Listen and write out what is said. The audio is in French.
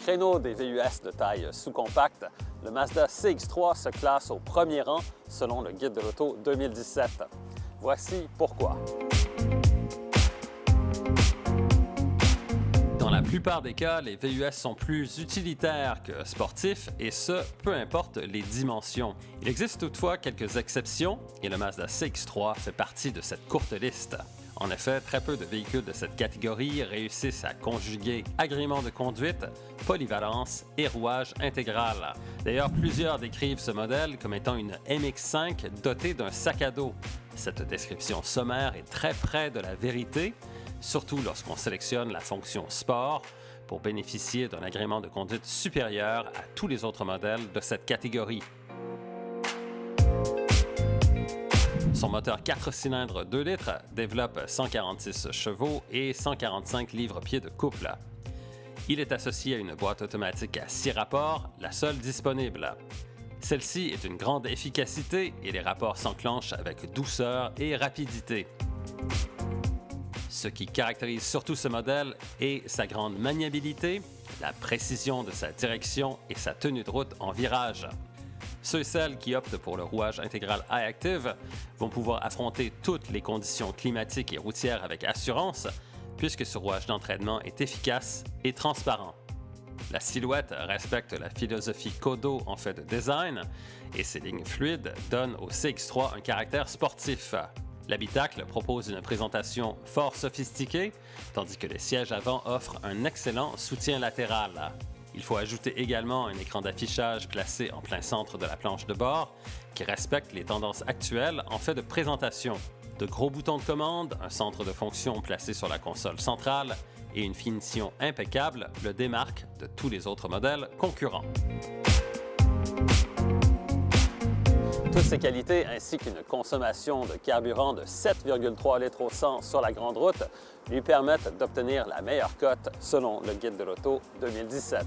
créneau des VUS de taille sous-compacte, le Mazda CX-3 se classe au premier rang selon le Guide de l'auto 2017. Voici pourquoi. Dans la plupart des cas, les VUS sont plus utilitaires que sportifs, et ce, peu importe les dimensions. Il existe toutefois quelques exceptions, et le Mazda CX-3 fait partie de cette courte liste. En effet, très peu de véhicules de cette catégorie réussissent à conjuguer agrément de conduite, polyvalence et rouage intégral. D'ailleurs, plusieurs décrivent ce modèle comme étant une MX-5 dotée d'un sac à dos. Cette description sommaire est très près de la vérité, surtout lorsqu'on sélectionne la fonction Sport pour bénéficier d'un agrément de conduite supérieur à tous les autres modèles de cette catégorie. Son moteur 4 cylindres 2 litres développe 146 chevaux et 145 livres-pieds de couple. Il est associé à une boîte automatique à 6 rapports, la seule disponible. Celle-ci est d'une grande efficacité et les rapports s'enclenchent avec douceur et rapidité. Ce qui caractérise surtout ce modèle est sa grande maniabilité, la précision de sa direction et sa tenue de route en virage. Ceux et celles qui optent pour le rouage intégral iActive vont pouvoir affronter toutes les conditions climatiques et routières avec assurance, puisque ce rouage d'entraînement est efficace et transparent. La silhouette respecte la philosophie Kodo en fait de design, et ses lignes fluides donnent au CX-3 un caractère sportif. L'habitacle propose une présentation fort sophistiquée, tandis que les sièges avant offrent un excellent soutien latéral. Il faut ajouter également un écran d'affichage placé en plein centre de la planche de bord qui respecte les tendances actuelles en fait de présentation. De gros boutons de commande, un centre de fonction placé sur la console centrale et une finition impeccable le démarquent de tous les autres modèles concurrents. Toutes ces qualités ainsi qu'une consommation de carburant de 7,3 litres au 100 sur la grande route lui permettent d'obtenir la meilleure cote selon le Guide de l'auto 2017.